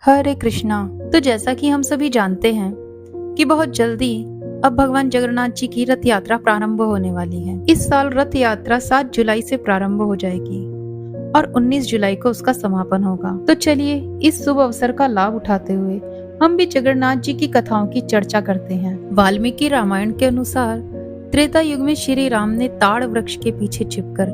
हरे कृष्णा। तो जैसा कि हम सभी जानते हैं कि बहुत जल्दी अब भगवान जगन्नाथ जी की रथ यात्रा प्रारंभ होने वाली है। इस साल रथ यात्रा 7 जुलाई से प्रारंभ हो जाएगी और 19 जुलाई को उसका समापन होगा। तो चलिए इस शुभ अवसर का लाभ उठाते हुए हम भी जगन्नाथ जी की कथाओं की चर्चा करते हैं। वाल्मीकि रामायण के अनुसार त्रेता युग में श्री राम ने ताड़ वृक्ष के पीछे छिपकर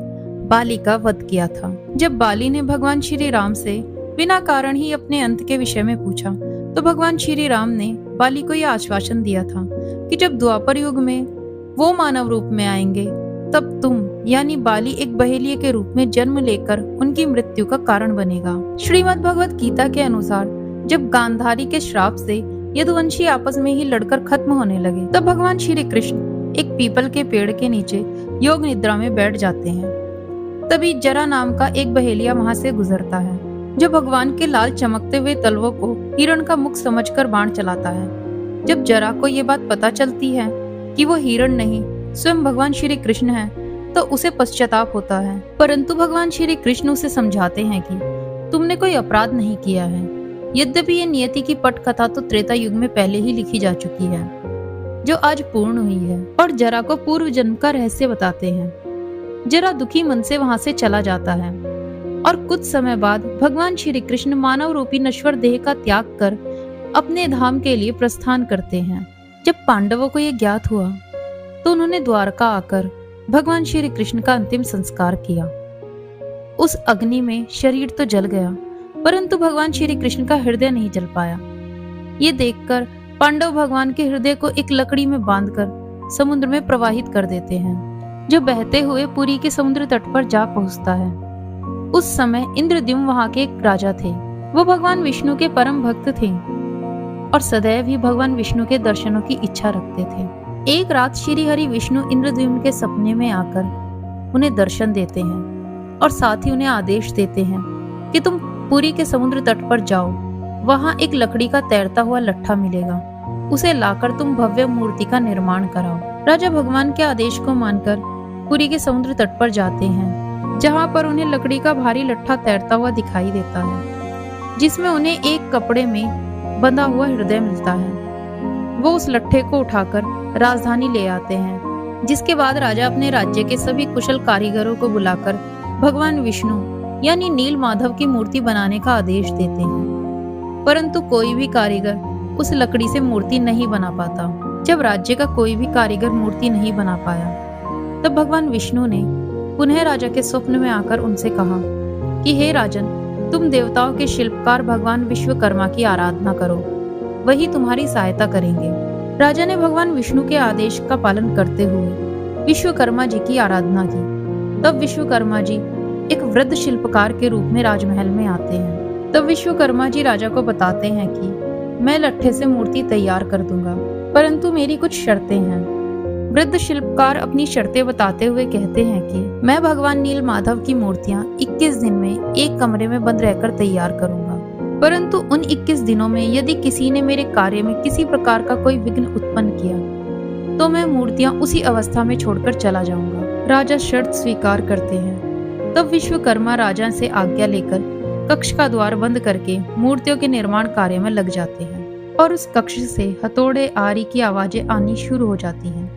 बाली का वध किया था। जब बाली ने भगवान श्री राम से बिना कारण ही अपने अंत के विषय में पूछा तो भगवान श्री राम ने बाली को यह आश्वासन दिया था कि जब द्वापर युग में वो मानव रूप में आएंगे तब तुम यानी बाली एक बहेलिये के रूप में जन्म लेकर उनकी मृत्यु का कारण बनेगा। श्रीमद् भगवत गीता के अनुसार जब गांधारी के श्राप से यदुवंशी आपस में ही लड़कर खत्म होने लगे तब भगवान श्री कृष्ण एक पीपल के पेड़ के नीचे योग निद्रा में बैठ जाते हैं। तभी जरा नाम का एक बहेलिया वहां से गुजरता है जो भगवान के लाल चमकते हुए तलवों को हिरण का मुख समझकर बाण चलाता है। जब जरा को ये बात पता चलती है कि वो हिरण नहीं स्वयं भगवान श्री कृष्ण है तो उसे पश्चाताप होता है, परंतु भगवान श्री कृष्ण उसे समझाते हैं कि तुमने कोई अपराध नहीं किया है। यद्यपि ये नियति की पटकथा तो त्रेता युग में पहले ही लिखी जा चुकी है जो आज पूर्ण हुई है, और जरा को पूर्व जन्म का रहस्य बताते हैं। जरा दुखी मन से वहां से चला जाता है और कुछ समय बाद भगवान श्री कृष्ण मानव रूपी नश्वर देह का त्याग कर अपने धाम के लिए प्रस्थान करते हैं। जब पांडवों को यह ज्ञात हुआ तो उन्होंने द्वारका आकर भगवान श्री कृष्ण का अंतिम संस्कार किया। उस अग्नि में शरीर तो जल गया परंतु भगवान श्री कृष्ण का हृदय नहीं जल पाया। ये देखकर पांडव भगवान के हृदय को एक लकड़ी में बांधकर समुद्र में प्रवाहित कर देते हैं जो बहते हुए पुरी के समुद्र तट पर जा पहुंचता है। उस समय इंद्रद्युम्न वहां के एक राजा थे। वो भगवान विष्णु के परम भक्त थे और सदैव ही भगवान विष्णु के दर्शनों की इच्छा रखते थे। एक रात श्री हरि विष्णु इंद्रद्युम्न के सपने में आकर उन्हें दर्शन देते हैं और साथ ही उन्हें आदेश देते हैं कि तुम पुरी के समुद्र तट पर जाओ, वहां एक लकड़ी का तैरता हुआ लट्ठा मिलेगा, उसे लाकर तुम भव्य मूर्ति का निर्माण कराओ। राजा भगवान के आदेश को मानकर पुरी के समुद्र तट पर जाते हैं जहां पर उन्हें लकड़ी का भारी लट्ठा तैरता हुआ दिखाई देता है जिसमें उन्हें एक कपड़े में बंधा हुआ हृदय मिलता है। वो उस लट्ठे को उठाकर राजधानी ले आते हैं, जिसके बाद राजा अपने राज्य के सभी कुशल कारीगरों को बुलाकर भगवान विष्णु यानी नील माधव की मूर्ति बनाने का आदेश देते हैं, परंतु कोई भी कारीगर उस लकड़ी से मूर्ति नहीं बना पाता। जब राज्य का कोई भी कारीगर मूर्ति नहीं बना पाया तब भगवान विष्णु ने पुनः राजा के स्वप्न में आकर उनसे कहा कि हे राजन, तुम देवताओं के शिल्पकार भगवान विश्वकर्मा की आराधना करो, वही तुम्हारी सहायता करेंगे। राजा ने भगवान विष्णु के आदेश का पालन करते हुए विश्वकर्मा जी की आराधना की। तब विश्वकर्मा जी एक वृद्ध शिल्पकार के रूप में राजमहल में आते हैं। तब विश्वकर्मा जी राजा को बताते हैं कि मैं लट्ठे से मूर्ति तैयार कर दूंगा, परंतु मेरी कुछ शर्तें हैं। वृद्ध शिल्पकार अपनी शर्तें बताते हुए कहते हैं कि मैं भगवान नील माधव की मूर्तियां 21 दिन में एक कमरे में बंद रहकर तैयार करूंगा, परंतु उन 21 दिनों में यदि किसी ने मेरे कार्य में किसी प्रकार का कोई विघ्न उत्पन्न किया तो मैं मूर्तियां उसी अवस्था में छोड़कर चला जाऊंगा। राजा शर्त स्वीकार करते हैं। तब विश्वकर्मा राजा से आज्ञा लेकर कक्ष का द्वार बंद करके मूर्तियों के निर्माण कार्य में लग जाते हैं और उस कक्ष से हथौड़े आरी की आवाजें आनी शुरू हो जाती हैं।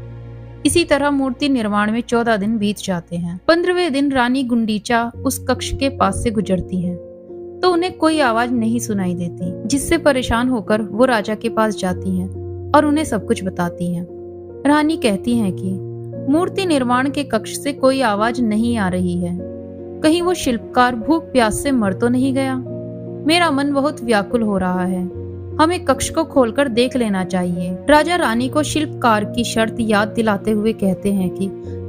इसी तरह मूर्ति निर्माण में 14 दिन बीत जाते हैं। 15वें दिन रानी गुंडीचा उस कक्ष के पास से गुजरती हैं, तो उन्हें कोई आवाज नहीं सुनाई देती, जिससे परेशान होकर वो राजा के पास जाती हैं और उन्हें सब कुछ बताती हैं। रानी कहती हैं कि मूर्ति निर्माण के कक्ष से कोई आवाज नहीं आ रही है, कहीं वो शिल्पकार भूख प्यास से मर तो नहीं गया। मेरा मन बहुत व्याकुल हो रहा है, हमें कक्ष को खोलकर देख लेना चाहिए। राजा रानी को शिल्पकार की शर्त याद दिलाते हुए कहते हैं कि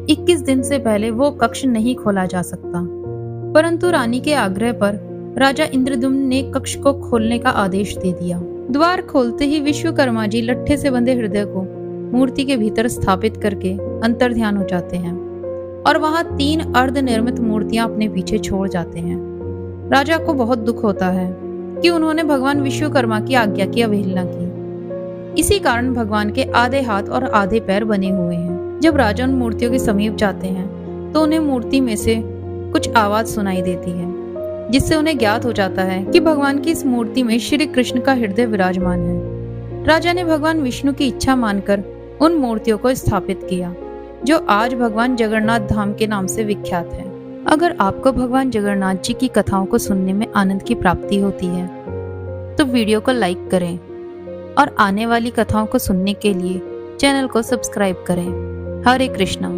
21 दिन से पहले वो कक्ष नहीं खोला जा सकता, परंतु रानी के आग्रह पर राजा इंद्रद्युम्न ने कक्ष को खोलने का आदेश दे दिया। द्वार खोलते ही विश्वकर्मा जी लट्ठे से बंधे हृदय को मूर्ति के भीतर स्थापित करके अंतर्ध्यान हो जाते हैं और वहां 3 अर्धनिर्मित मूर्तियां अपने पीछे छोड़ जाते हैं। राजा को बहुत दुख होता है कि उन्होंने भगवान विश्वकर्मा की आज्ञा की अवहेलना की। इसी कारण भगवान के आधे हाथ और आधे पैर बने हुए हैं। जब राजा उन मूर्तियों के समीप जाते हैं तो उन्हें मूर्ति में से कुछ आवाज सुनाई देती है। जिससे उन्हें ज्ञात हो जाता है कि भगवान की इस मूर्ति में श्री कृष्ण का हृदय विराजमान है। राजा ने भगवान विष्णु की इच्छा मानकर उन मूर्तियों को स्थापित किया, जो आज भगवान जगन्नाथ धाम के नाम से विख्यात है। अगर आपको भगवान जगन्नाथ जी की कथाओं को सुनने में आनंद की प्राप्ति होती है तो वीडियो को लाइक करें और आने वाली कथाओं को सुनने के लिए चैनल को सब्सक्राइब करें। हरे कृष्णा।